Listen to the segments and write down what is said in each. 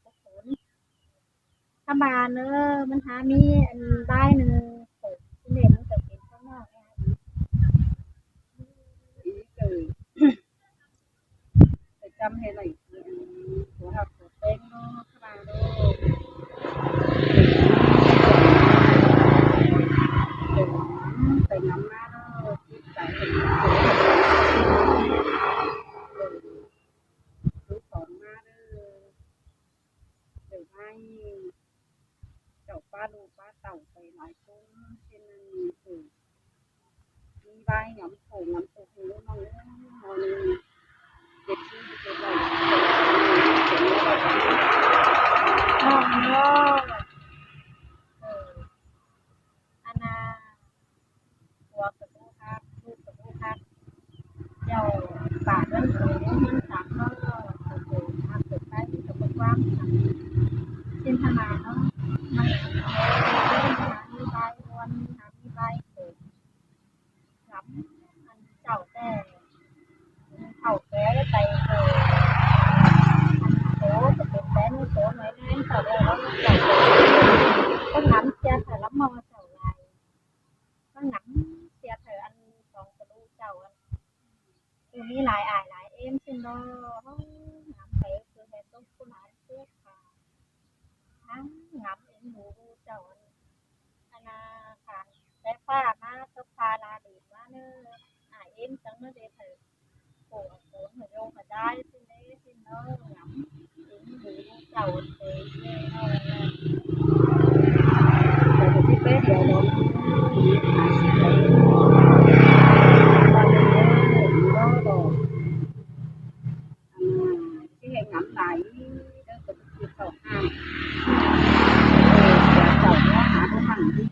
พวกคนถ้าบานเนอะมันหามีอันได้หนึ่งเปิดที่เน็ตมันจะเป็นข้างนอกไงý từ phải chăm hay là của học của tên nó các bà đâu phải nắm má nó phải cứ còn má đó để mai chậu ba lô ba tàu phải nói cũng trên từ đi vai ngắm cổ ngắm cổ thì nó mong nóเด็กที่เด็กเราน้องเนาะเอออันน่ะหัวกระดูกหักลูกกระดูกหักเจ้าปากมันโตมันสามเนาะโตหักเกิดไปกับกว้างเส้นทางเนาะมันมีใบวันมีใบเกิดรับอันเจ้าแต่เข่าแก่ไปเกิดโตจะเป็นแป้งโตไหนแน่นต่อแล้วเจ้าก็น้ำเสียแต่ละมอเจ้าลายก็น้ำเสียเธออันสองกระดูกเจ้าอันคือมีหลายอายหลายเอ็มซึ่งเนาะน้ำไปคือแบบต้องผู้หลายผู้ค่ะทั้งน้ำเอ็มหนูเจ้าอันอันนาค่ะแต่ฟ้ามาก็พาลาดีมาเนอะอายเอ็มจังเนอะเด้เธอโอ้โหเหมือนโยงมาได้ซึ่งเด้ซึ่งเนาะน้ำเอ็มหนูเจ้าเตยเนาะ แต่ที่เป๊ะเดี๋ยวเราหาสิ่งไหนเราเราเราที่ให้ngắm lại đó cũng chỉ cầu hàng chậu nó hả nó hẳn đi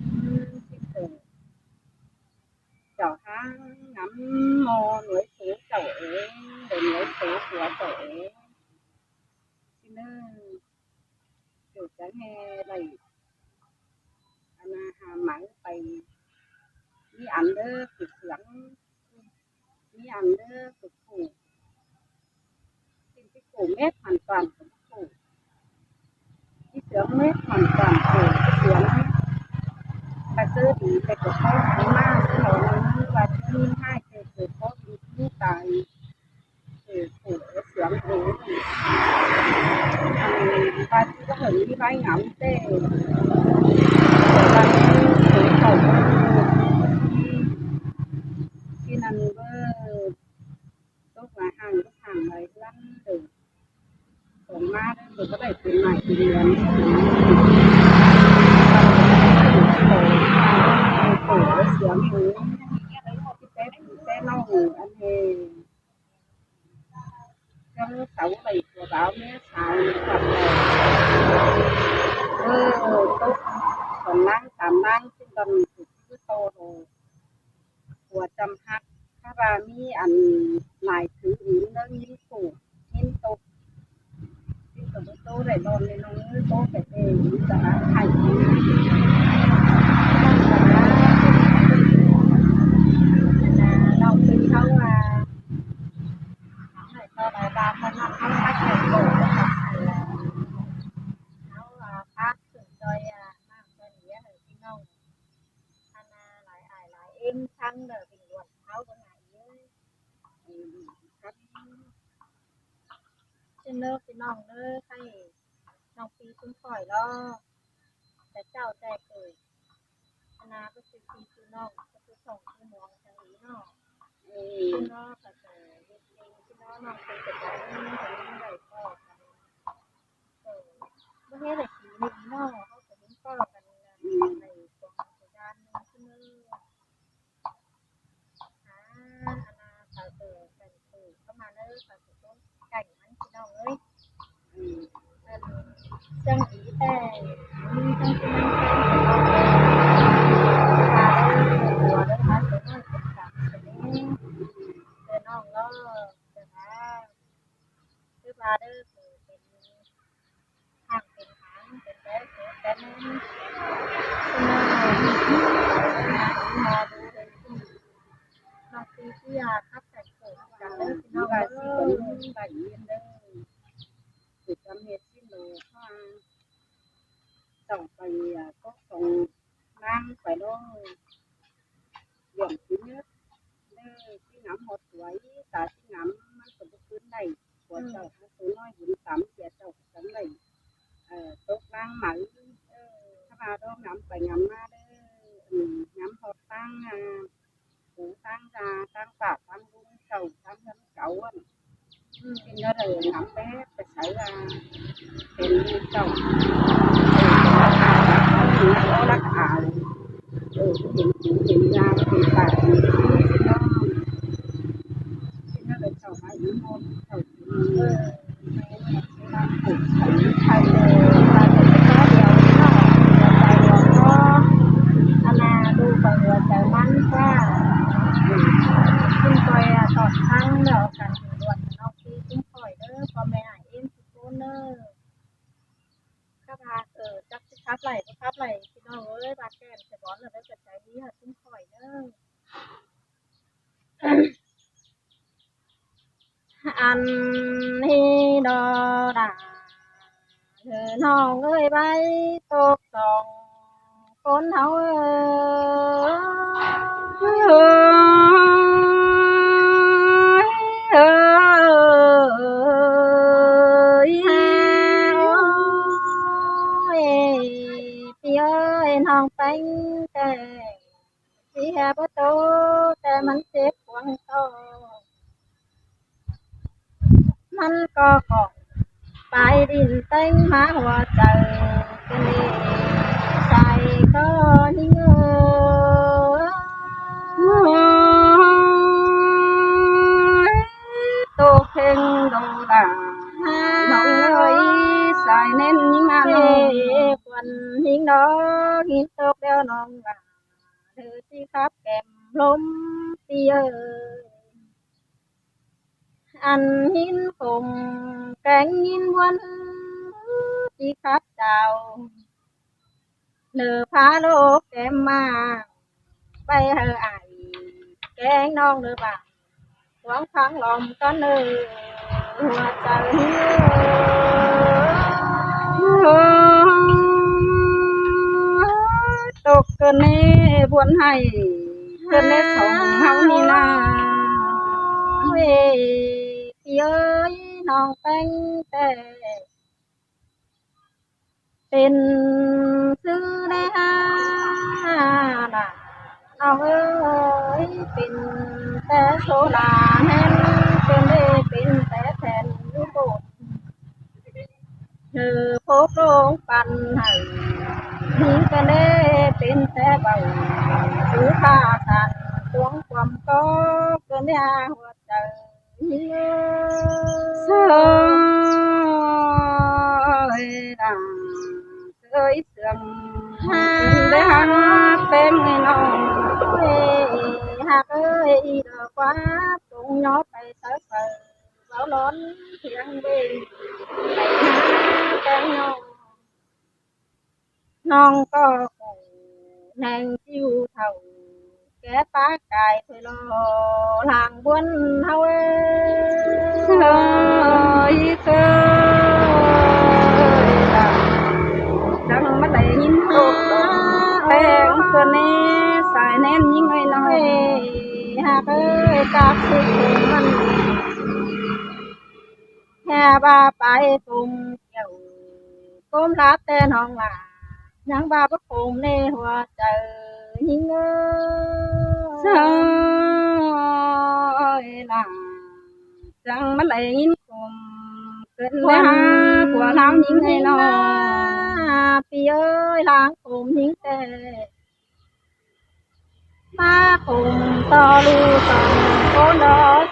cái từ chậu há ngắm mò núi số chậu ấy để núi số của chậu ấy thì nó kiểu cái nghe này anh hà mắngไปมีอันเดอร์ฝึกเสียงมีอันเดอร์ฝึกผูกสิ่งที่ผูกเม็ดhoàn toànฝึกผูกที่เสียงเม็ดhoàn toànผูกที่เสียงbà sư thì phải có cái ma cái hồi nó và nhìn hai cái có cái tài cáiผูกcáiเสียงผูกbà sư có hình như bay ngắm tê bà sư khẩu khi nằm với tốt là hàng này lắm từ còn ma đó rồi có thể tìm lại thì liền cổ xiêm hú cái lau ngủ ăn hề trong sáu bảy của báo mẹ xài còn tốt còn năng tám năng trên tầm cứ to rồi của trăm hát các bà mi ăn lại thứ yếm đó yếm cổ yếm tốt yếm tốt tốt để đòn lên nó tốt phải để yếm giá thành lòng tin không à phải cho đại ba con nó không phát triển cổ nó phát triển chơi mang chơi nghĩa ở trên nông anh lại em xăng rồi bình luận tháo cái này với khách trên nước trên nông nữa hay nông phi cũng khỏi loแต่เจ้าแต่เคยอันนาก็คือปีคือน้องก็คือส่งคือมองทางนี้เนาะคือน้องก็จะเด็กเองคือน้องน้องเป็นแต่การนี้คนนี้ได้พ่อกันเมื่อเฮ็ดแต่สีนี้เนาะเขาจะเห็นพ่อกันในกองด้านนึงคืออันนาก็เจอกันคือเข้ามาเนอะก็จะต้องไก่มันคือน้องเอ้ยจังอีแต่มีจังคือมันตัวเด้อมาเสนอเป็นสามเสนอน้องเนาะจะหาคือมาเด้อคือเป็นทางเป็นทางเป็นแล้วแต่นั้นคือมาดูเลยน้องปีที่ยาคับแต่งตัวกันเด้อพี่น้อง và เด้ chỉ อ cần bảy yên đây để chăm hết xin đồ เจ้าไปก็ส่งนางไปđó dọn thứ nhất cái ngắm một tuổi cả cái ngắm nó cũng cứ này của cháu nó số nói bốn tám trẻ cháu cũng này tốt lang mày các bà đó ngắm phải ngắm ma đấy ngắm hột tăng củ tăng ra tăng bạc tăng bún sầu tăng nhẫn cẩu á cái nhớ rồi ngắm bé phải xảy raเป็นเจ้าnó lắc ảo hiện ra hiện tại thì nó được sầu hai môn sầu thầy là cái có điều nó thầy có anh à đu bằng người thầy mắn qua chúng tôi tọt thăng rồi cần luật nó khi chúng tôi đóพ่อแม่emทุกคนเนอะครับจักทับไหลก็ทับไหลพี่น้องเอ้ยบาดแก้มจะบอนเลยได้กระจายนี้ค่ะchúng tôiเนอะอันนี้ดอดาเธอน้องเอ้ยใบตกสองคนเฮาเอ้ยพี่เอ้ยน้องเป็นแต่ที่แฮบ่โตแต่มันเจ็บหวังโตมันก็ของไปดินเต็งหาหัวใจเป็นใจก็นิ่งโตเพ่งโดดาน้องเอ้ยสายเน้นยิ่งอันควันหิงดอกหินตกแล้วน้องว่าเธอที่ครับแก้มลมเปียอันหินผมแกงหินวันที่ครับเจ้าเนื้อพาโลกแก้มมาไปเฮอไอแกงน้องเนื้อบ่าหวังพังลมก็เนื้อหัวใจตกเกินนี้บวนให้เกินนี้สองเฮานี่นาพี่เอ้ยน้องเป็นแต่เป็นซื้อได้น่ะน้องเอ้ยเป็นแต่โซลาแน่นเป็นได้เป็นแต่แทนลูกโบดเธอพบโรงปันให้ทิ้งกันได้เป็นแต่เบาซื้อผ้าสันตวงความก็เกินได้หัวใจเสื่อเอ้ยเสื่อมได้หักเป็นไงน้องหักเอ้ยดอกฟ้าตรงยอดไปเสิร์ฟเบาล้นเพียงเบ่งไปหาแกงน้องก็คงแหงจิ้วเท่าแกป้ากายถอยรอหลังบนเฮาเอ้ยเอ้ยจังมาได้ยินโลกดอกแพงเกินนี้สายแน่นยิ่งไงน้อยหากเอ้ยจากสุดมันแค่บาไปตุ่มเกี่ยวก้มรับแต่น้องว่ายังบาบ่คงในหัวใจยิ่งเอ้ยล่ะจังมันไหลยินคมเกินไปหาผัวล้างยิ่งให้น้องพี่เอ้ยล้างคมยิ่งแต่มาคมต่อลูกต่อโคนดอก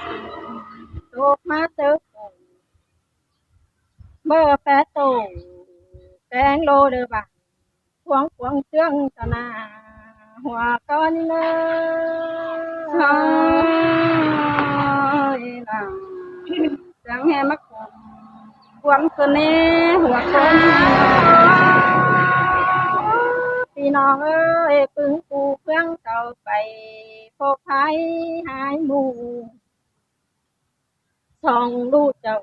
ตกมาเจอเบอร์แปดโตแกงโลเด้อบ่าควงเชื่องตะนาหัวก้อนเนยล่ะจังแห่มักควงตัวนี้หัวก้อนพี่น้องเอ้ยปึงปูเพื่องเก่าไปพบภัยหายหมู่ส่องดูเจ้า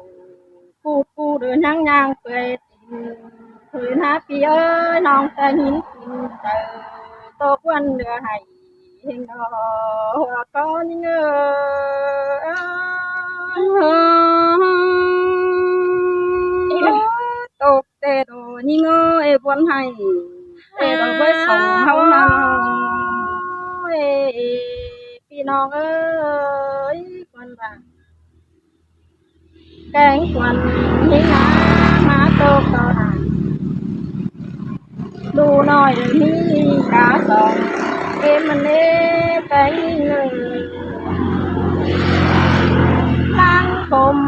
ปูเดินย่างเปื่อยตินเค ยนะพี่เอ้ยน้องแต่หินกินเจอตกวันเดือให้เฮงดอหัวก้อนเงอตกเตโดนี่เงยบวนให้เตโดไว้ส่งเฮานาพี่น้องเอ้ยคนบ้าแกงควันนี่นะมาโตต่อหาดูหน่อยนี่กาสองเอ็มมันเล่แกงเงยล้างผม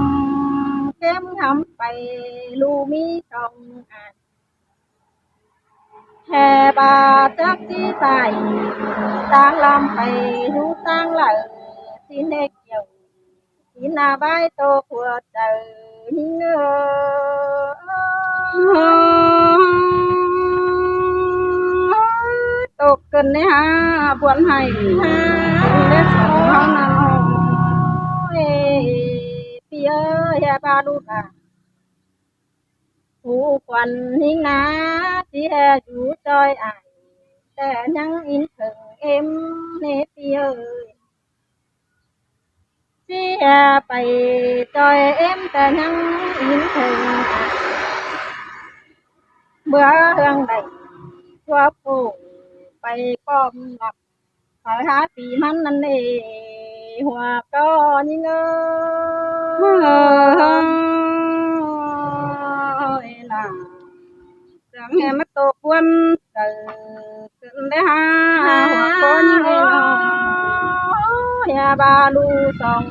เข้มทำไปลูมีตรงอ่านแห่บาจักที่ใส่ต่างลำไปดูต่างเหล่าสิเนกเกี่ยวสินาใบโตขัวเจอหิงเงตกกันเนี่ยฮะบวนให้ฮะเล็กสองห้องนั่นเอ้พี่เอ้ยแย่บาลูกอ่ะผู้ควันหิงนาที่แห่อยู่จอยอ่ายแต่ยังอินถึงเอ็มเนพี่เอ้ยที่แห่ไปจอยเอ็มแต่ยังอินถึงเบื่อเรื่องใดทั่วผู้ไปป้อมหลับขอหาปีมันนั่นเองหัวก็ยิ่งเอ้ยล่ะจังแห่มาตกวันเกิดขึ้นได้หาหัวก็ยิ่งเอ้ยอย่าบาลูสอง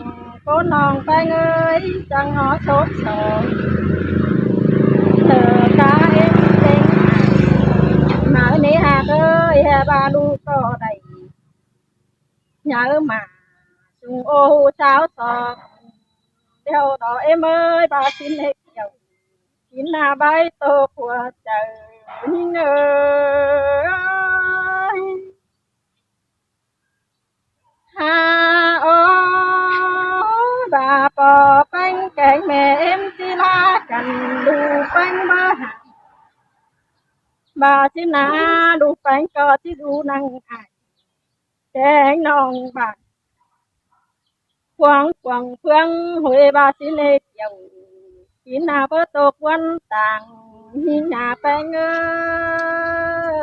ก็น้องไปเงยจังหอชดสองเธอกาเอ็มเต็งมาเนหาเอ้ยอย่าบาลูก็ได้nhớ mà chung ô cháo sò đeo đó em ơi bà xin hết dầu xin là bay tô của trời nhưng ơi ha ô bà bò bánh cái mẹ em chỉ la cần đủ bánh ba hạt bà xin là đủ bánh có chỉ đủ năng ai cái nong bà quang quang phương huệ ba xin lê dầu xin nào bớt tục quan tàng nhìn nhà bánh ơi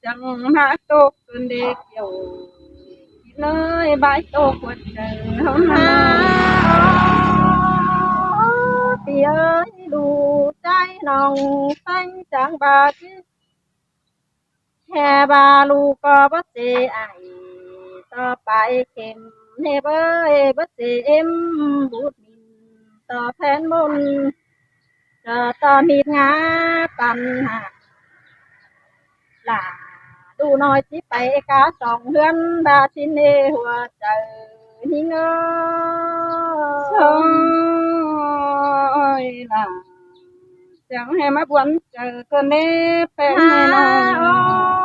chẳng hạ tục cơn đê dầu nơi bãi tục quật trời hôm thì ơi đủ trái nòng xanh chẳng bà chứ hè bà lu có bất gì ai ต่อไปเข็มเฮเบยบัดเสเอ็มบูดมินต่อแผนมุนต่อมีดงาปันหาหล่าดูน้อยสิไปกาสองเดือนบาสินเอหัวใจหิงเอ้ยล่ะจังให้มาบวนเจอคนนี้เป็นไงน้อง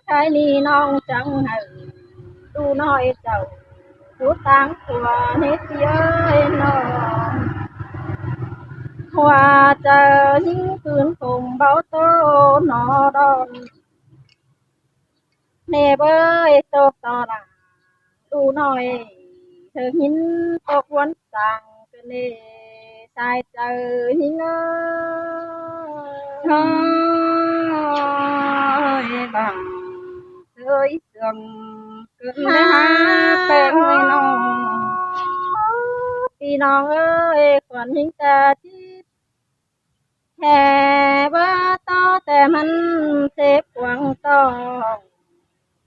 ชายนี่น้องจังให้ดูน้อยเจ้าผู้ต่างตัวนิดเยอะน้องหัวเจอยิ่งคืนผมเบาโตนอดอนเนเบยตกต่อหลังดูน้อยเธอหินตกวันสั่งกันเนชายเจอยิ่งเอ้ยบังเอ้ยเสื่อมเกินหาเป็นไงน้องพี่น้องเอ้ยขวัญหิงตาที่แห่บ่ต่อแต่มันเจ็บหวังต้อง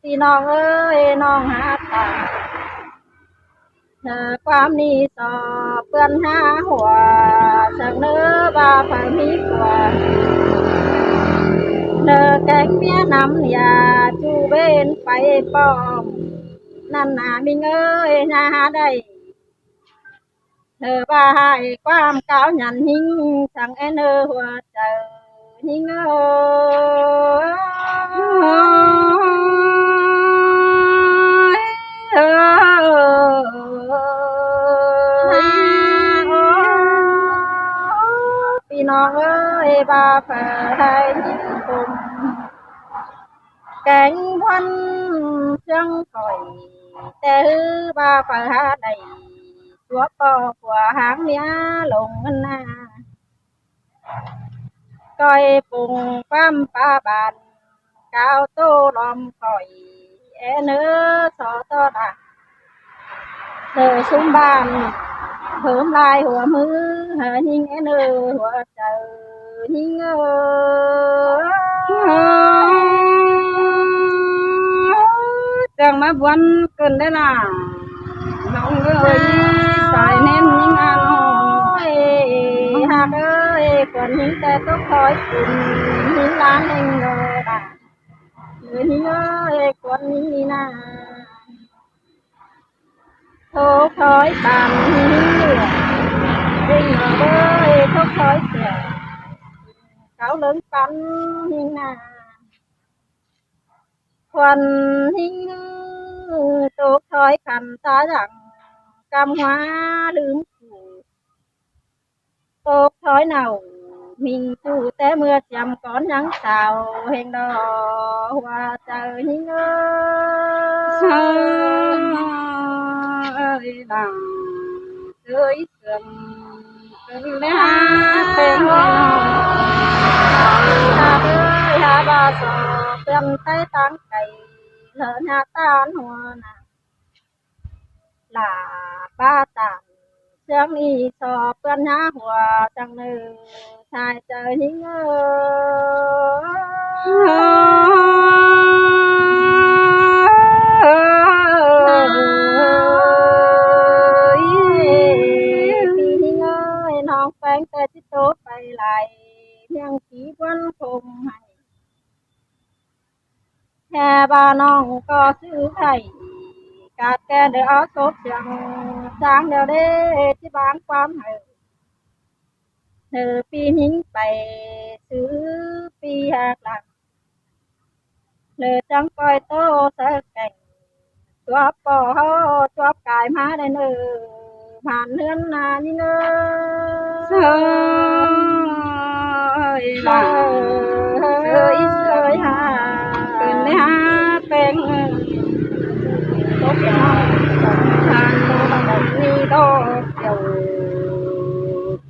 พี่น้องเอ้ยน้องหาตาเธอความนี้สอบเปื้อนหาหัวสักเนื้อบาผ่ามีกว่าเธอแกงเมียน้ำยาจูเบนไปป้อมนั่นนามิงเอ้ยนาได้เธอว่าให้ความก้าวหยันหิงสั่งเอ็นหัวใจหิงเอ้ย น้องเอ้ยบาเปิดให้ยิ่งคุมแกงวันเชียงก่อยแต่บาเปิดหาได้ตัวปอกัวหางเมียลงหน้าก้อยปุงปั้มปลาบานก้าวโตล้อมก่อยเนื้อสอตอดาเธอซุ้มบ้านเพิ่มลายหัวมือหายิงเนื้อหัวเจอยิงจังมาบวนเกินได้ล่ะน้องเอ้ยสายแน่นยิ่งอ่ะน้อง หากเอ้ยก่อนนี้แต่ต้องคอยกินหิ้งล้านเองเลยด่ะหรือหิ้งเอ้ยก่อนนี้นะโทรคอยตามหิ้งเหลือวิ่งมาเอ้ยโทรคอยเสียเขาเลิ้งปันหิ้งนาควันหิ้งโตคอยขันตาดังกำหัวลืมขู่โตคอยเน่า mình tu té mưa chầm con nắng xào hèn đò hoa trời những ơi đằng dưới sườn cơn lẽ tên ha ơi ha ba sò cầm tay tán cày lớn ha tan hoa là ba tàn sớm đi sò cơn há hoa chẳng nữ sai trời nhữngน้องแฟงแต่ที่โตไปไหลยังสีวันคมให้แค่บ้านน้องก็ซื้อไข่กาดแกเดือศพยังสร้างเดียวเด้ที่บ้านความให้เธอปีหิ้งไปซื้อปีหักหลังเลยจังปล่อยโตสักแก่งตัวปอตัวกายมาได้เนอผ่านเฮือนนานี่เนอเอ้ยล่ะเอ้ยเอ้ยฮะเกินเลยฮะเป็นตกน้องทางโตบังนี่ดอกเดียว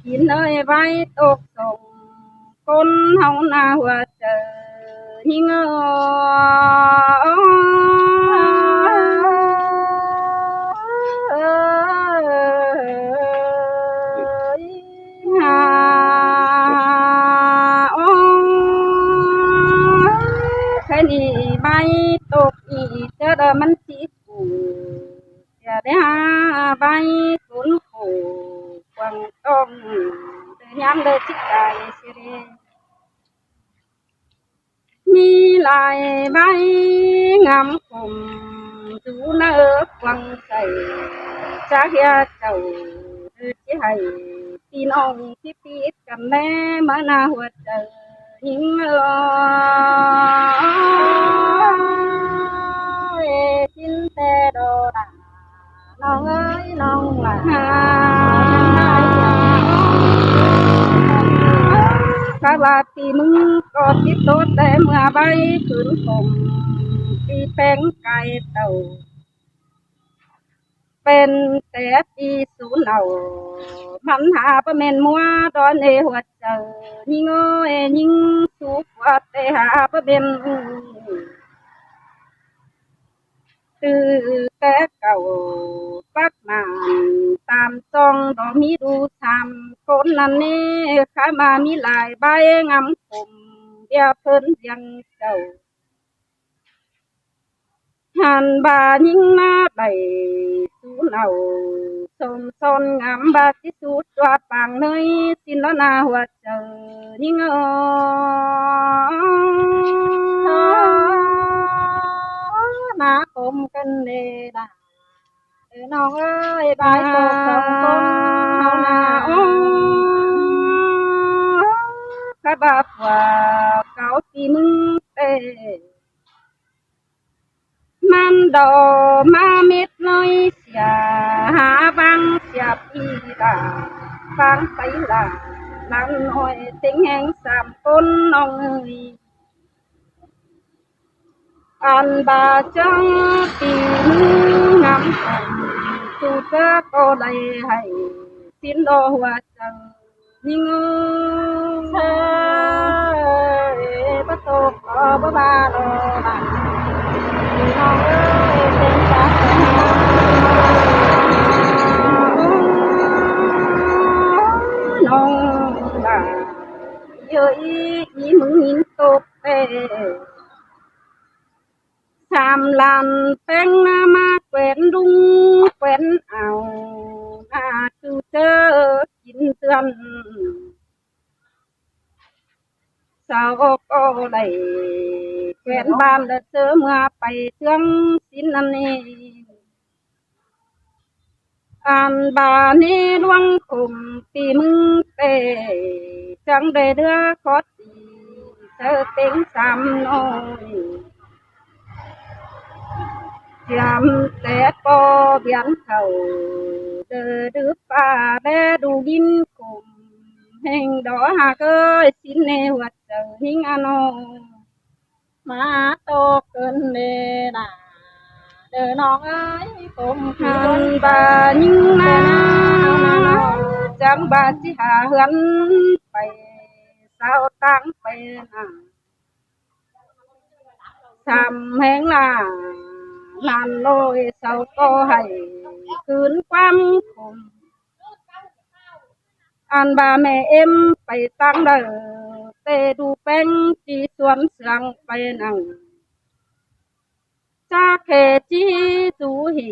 กินเอ้ยใบตกส่งคนเฮาหน้าหัวเจอหิงนี่ใบตกอีเจอเดมันสีกูจะได้หาใบสุนกูกวางต้มเดินย้ำเดินจิตใจสิเรมีลายใบงามคมดูเนื้อกวางใส่จากยาเจ้าจะให้พี่น้องที่ปีดกันแม่มาหน้าหัวใจหิงกินแต่ดอดาน้องเอ้ยน้องหลานข้าว่าปีมึงก็ติดโตแต่เมื่อใบขืนผมปีแป้งไก่เต่าเป็นแต่ปีสูนเอามันหาประเมนมัวตอนเอหัวเจอยิ่งเอ้ยยิ่งสุกว่าแต่หาประเมนตื่แต่เก่าปักนานตามซองดอกมีดูทำคนนั้นนี่ข้ามามีหลายใบงามผมเดียวเพิ่นยังเจ้าหันบายิ่งมาใบสูนเอาสมซนงามบาที่สุดตัวปังเนยสินแล้วนาหัวเจอยิ่งมาคมกันเลยด่าน้องเอ้ยบายตกสองคนเฮานาข้าบาปว่าเก่าที่มึงเตมันดอมาเม็ดน้อยเสียหาบังเสียปีลาฟังไปลา lăn hỏi tiếng hẹn sàm con nong người an bà trắng tìm ngắm tu cơ có đầy hay xin đo hoa chẳng nhưng bắt tô có ba lô bạn nong ơi tên ta nong là ơi ý mừng nhìn tốt tê Sam lan phèn ma quen đúng quen ảo na chu chớ chín tươn sao có đầy quen ban đã chớ mưa bay thương xin anh an bà ni luang cùng tìm tê chẳng để đưa khó chớ tiếng Sam nôi chạm té po biển khẩu đờ đứa pha đê đủ gin cùng hình đó hà cơ xin nê hoạt giờ hình ano má tô cơn đê đà đờ non ơi cùng hàn bà nhưng na chẳng bà chỉ hà hươn bay sao tăng bay na sam hẹn là làn lôi sau có hayคืนความคมอันบาแม่เอ็มไปตั้งเด้อเตดูแป้งจีสวนเสืองไปนั่งจากแค่จีจูหี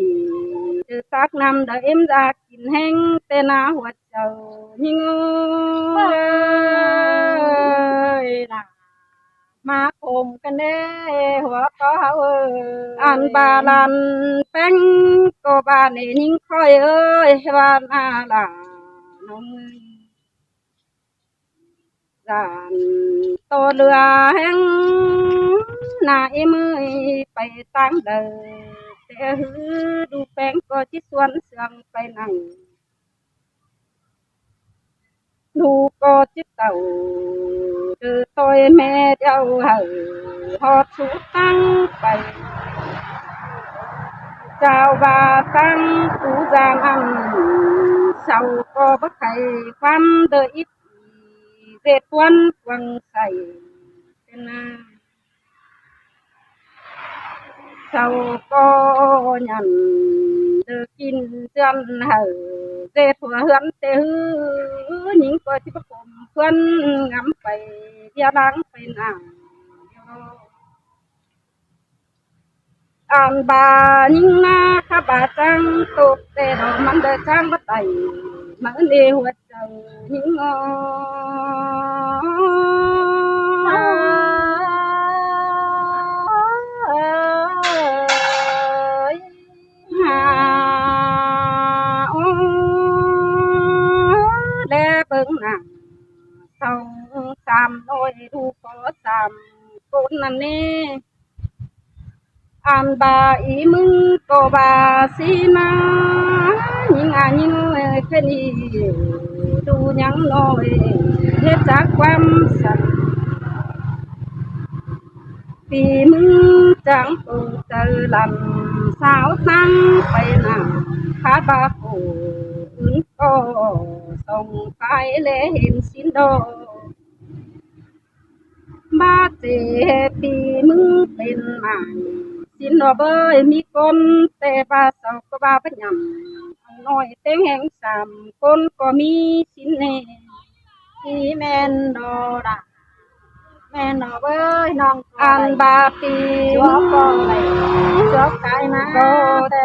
เดือตักน้ำเด้อเอ็มจากกินแห้งเตนาหัวเจ้าหิงเอ้ยนะมาคมกันเด้หัวก็เฮาอันบาลันแป้งก็บาเนนิ่งคอยเอ้ยบานอาลาน้องจานโตเรือแห้งนายมือไปตั้งเดินแต่หือดูแป้งก็ที่สวนเสืองไปนั่งดูก็ที่เต่าเจอตัวแม่เจ้าเหอหอดสูตั้งไปเจ้าบาตั้งกูจางอันเศร้าก็บ่ใครความเดือดเจ็ดวันวังใส่เป็นนาเศร้าก็ยันเดือกินจนเหอเจ็ดหัวเหือนเตหือหญิงก็ที่ประกมเพื่อนงำไปเดียดังไปนางอันบาญิงนาขบาจังตกแต่ดอกมันเดินจังบัดไตมันเดียวหัวใจหิงหาแลเบิ่งหนังสองสามน้อยดูขอสามคนนั่นนี่อันบาอีมึงก็บาสีนายิงยิงแค่นี้ดูยังน้อยเฮ็ดจากความสันปีมึงจังปูเจอลำสาวตั้งไปนั่งขาบาโกอื่นก็ส่งไปเลยเห็นสินโดบาเจปีมึงเป็นใหม่สินโดเบยมีคนแต่บาเสาก็บาไปยำน้อยเต็งแห่งสามคนก็มีสินเนที่แม่นดอดาแม่นดอเอ้ยน้อง อันบาปีชัวก็ไหลชัวกายนะ ก็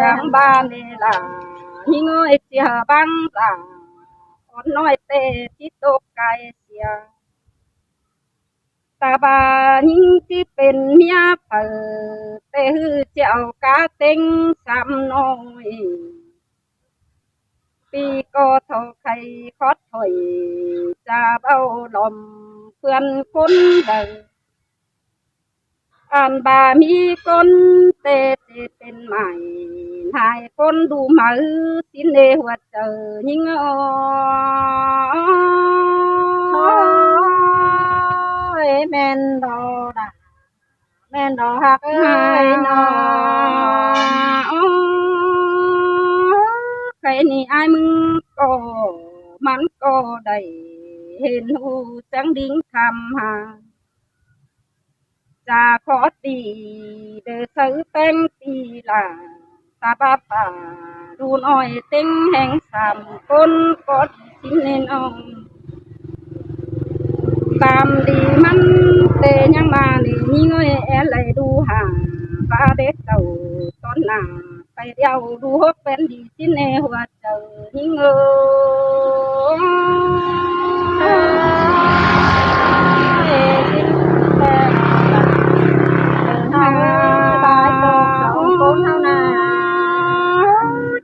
จังบ้านนี่ล่ะหิงเอ้ยเสียบังล่ะคนน้อยเตที่ตกไกลเสียตาบาหิงที่เป็นเมียเปิดเตหือเจ้ากาเต็งสามน้อยปีก็เท่าใครคอดถอยจะเอาลมเพื่อนคนเดินอันบามีคนเตเป็นใหม่หายคนดูมาสินเดหัวเจอยิง นดอกฮักเอ้ยน้องใครนี่อายมึงก็มันก็ได้เห็นหูจังดิ้งคำหาจะขอตีเดือซื้อเป็นตีลาตาบ้าป่าดูน้อยเต็งแห่งสามคนกดชิ้นเนนองตามดีมันเตยังมานี่นี่เงยแอไหลดูห่างฟ้าเด็กเก่าตอนหน้าไปเดียวดูฮกเป็นดีชิ้นในหัวเจอนี่เง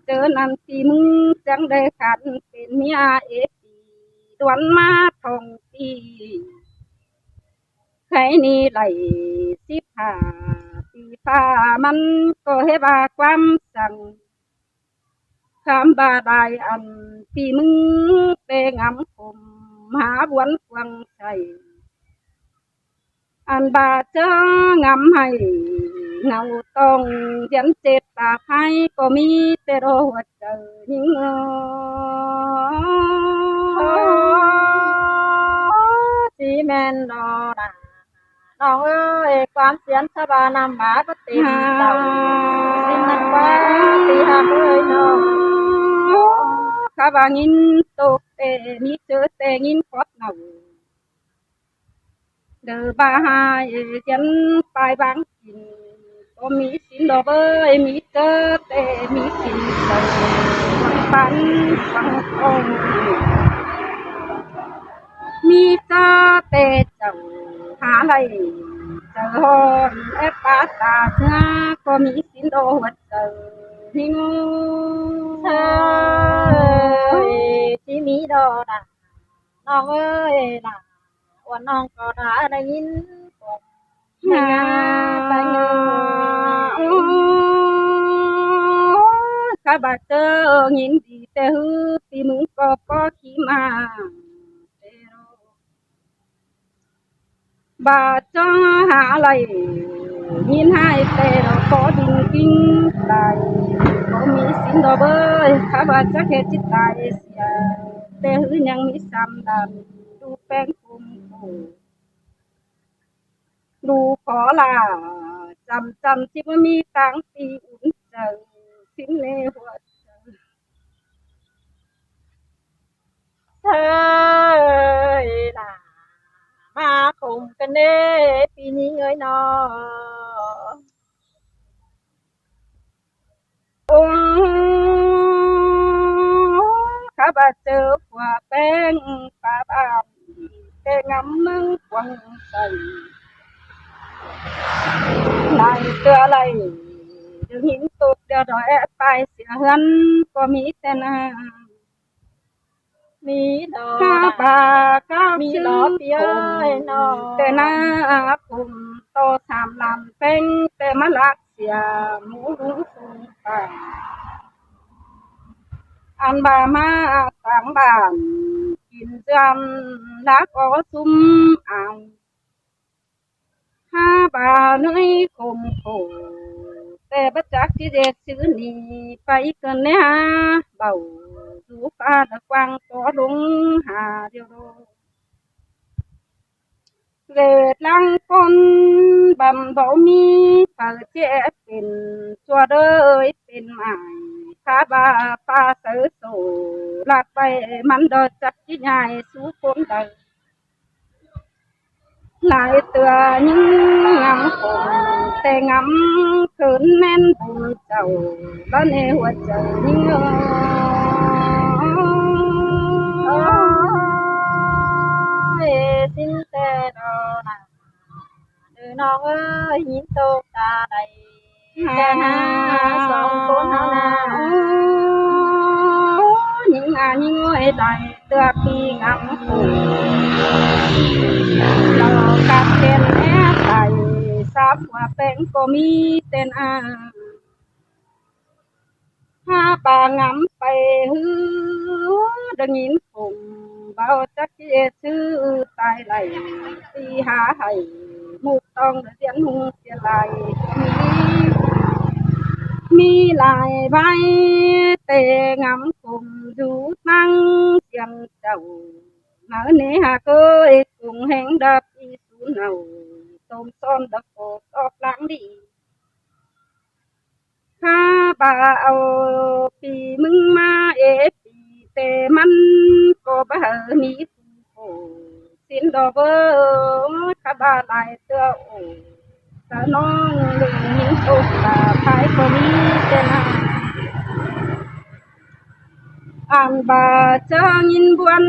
เจอนั่นที่มึงจังได้ขันเป็นเมียเอฟีดวนมาทองปีใครนี่ไหล15 ปีฟ้ามันก็ให้บาความสั่งคำบาได้อันที่มึงเตงำผมหาบวนกวังใจอันบาเจองำให้เงาต้องยันเจ็ดตาให้ก็มีแต่รหัวใจยิ่งสีแมนดอกน้องเอ้ยความเสียนสบานำหมาก็ติดเต่าสินักว่าตีหักเอ้ยน้องข้าบางินตกเตมีเจอแต่งินพอดเนาเดอบาหายยันปลายบางกินก็มีสินดอกเอ้ยมีเจอแต่มีกินเจอวังปันวังทองมีเจอแต่เจ้าหาไรเจอหอนแอปปาตาเนื้อก็มีสินดอกหัวเจอหิงเธอที่มีดอกน่ะน้องเอ้ยน่ะว่าน้องก็ได้ยินผมหาไปเงาข้าบาเจอยินดีแต่ฮือปีมึงก็ก็ขี้มาบาเจอหาอะไรยินให้แต่เราก็ดิ่งกิ้งตายก็มีสินดอกเบยข้าบาจะแค่จิตตายเสียแต่ฮือยังมีซ้ำดำดูแป้งคุมผูดูขอลาจำที่ว่ามีตังปีอุ่นใจสิ้นในหัวใจเธอน่ะมาคงกันเด้ปีนี้เอ้ยน้ององข้าบาเจอหัวแป้งป้าบ้านแต่งำมึงควังใส่นายเตืออะไรเดี๋ยวหินตกเดี๋ยวดอยไปเสียเงินก็มีแต่นามีดอข้ากบาข้ามี ชื่ ด อ อกเปี้ย ผม น้องแต่หน้าผมโตสามลำเป็นแต่มาลักเสียหมูรุ้งสูงป่าอันบามาต่างบ้านกินจำนักอซุ่มอ่างห้าบาเนยคมโคแต่ประจักษ์ที่เด็กชื่อนี้ไปเกินเนี่ยเบาดูฟ้าตะกวางตัวลงหาเดียวเรดลังคนบำบ่มีเปิดเจ็บเป็นชัวเด้ยเป็นหมายข้าบาฟ้าเสือโซลักไปมันดอจักที่ใหญ่สู้คนใดหลายเตือยิ่งงำผมแต่งำขืนแน่นบุญเจ้าแล้วในหัวใจยิ่งโอ้ยสิ้นแต่ดอกน่ะเด้อน้องเอ้ยหินตกตาใดแต่หาสองคนเท่านั้น ยิ่งง่อยใดเตือปีงำผมเรากัดเต็นแน่ใจซับว่าเป็นก็มีเต้นห้าปางำไปฮือดังยินผมเบาจักเจชื่อตายไหลตีหาให้ mục tòng diễn hùng tiền lại mi lại vai tề ngắm cùng du tăng tiền đầu mà nế hà cơ cùng hẹn đập đi xuống nào tôm son đập cổ tóc lãng đi ha bà ao pi mưng ma ế pi tề mắn có bà hờ mi cổ xin đò vơ các bà lại tựa ổ ta non lưng những tốt là phải có mi tên an bà cho nhìn buồn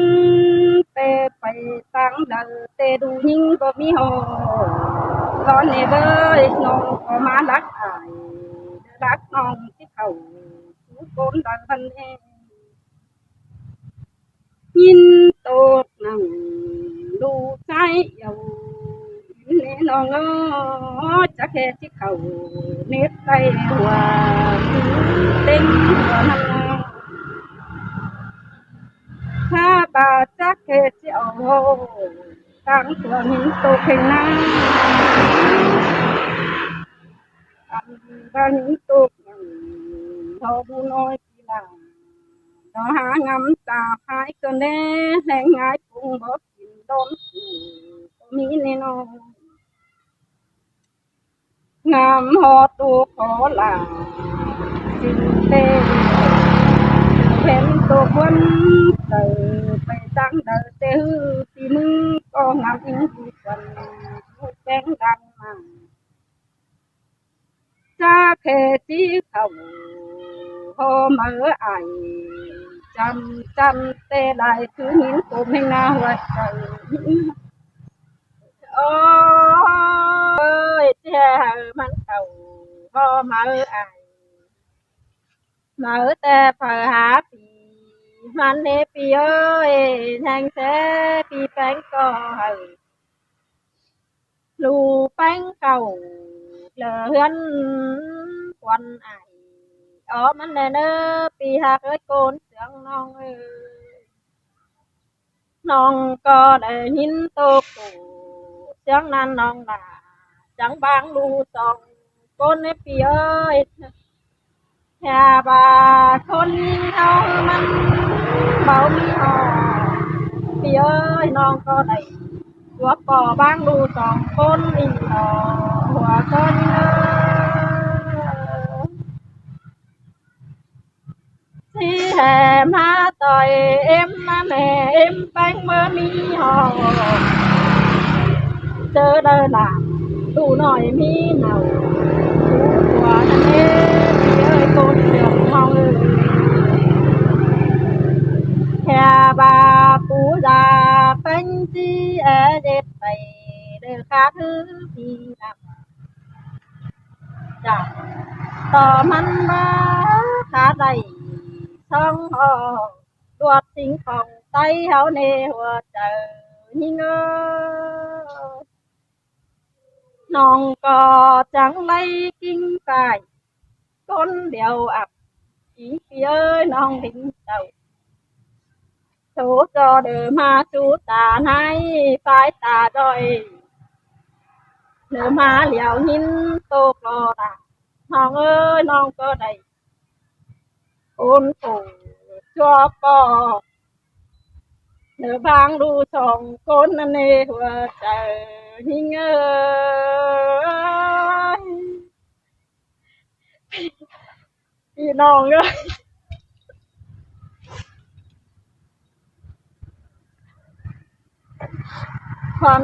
tê phải tăng đầu tê đủ nhìn có mi hồ lo nè bơi non có má lắc ai lắc non cái khẩu chú côn đàn thân em nhìn tốt nằng đủ trái dầu nè non ngó chắc hết chiếc khẩu nếp tay hòa tinh hòa năng ha bà chắc hết chiều tăng tuổi những tổ hình năng và những tổ thọ bu nói chỉ là đó há ngắm ta phải cơn đê hẹn ngái cùng bớt chín đón mi nên nó ngắm họ tu khó là chính tê thêm tổ quân từ phải tăng đời tê hư thì mưng có ngắm những gì cần bén đăng mà cha khê tí khẩu hô mở ảnh chăm chăm tê lại cứ những cùng hình nào hoạt ôi cha mắn khẩu hô mở ảnh mở tê phở há phì mắn nê phì ơi thanh xế phì bánh co hờ lù bánh cầu lờ hươn quân ai ở mình nè nơ pi hạt ơi côn sương non ơi non có để nhìn tô cụ sương nan non là chẳng bang lu song côn nè pi ơi nhà bà thôn nhau mình bảo mi họ pi ơi non có đầy chúa cò bang lu song côn đi họ hòa côn thì hèm ha tỏi em mẹ em bánh mơ mi hò chờ đời làm đủ nổi mi nào quả thân em mi ơi côn đường hò hè bà phú già bánh chi ở đẹp bày đều khá thứ gì làm chả tò mắn ba khá đầy song hồ đuột sinh phòng tay háo nề hòa trời nhìn ơ non cò trắng lấy kinh cài con đèo ập chỉ phía ơi non đỉnh đầu số cho đỡ mà chú tà hay phải tà rồi đỡ mà liều nhìn tô cò đà non ơi non cơ đầy ôn phủ cho co nửa vang đu sòng côn nê hòa trời hình ơi đi non ơi còn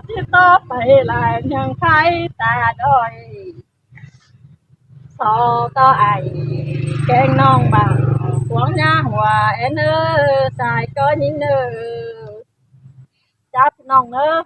thì to phải là nhân khai ta đôi so to ai keng non bằng quán nhà hòa en ơ xài có những ơ chắp non ơ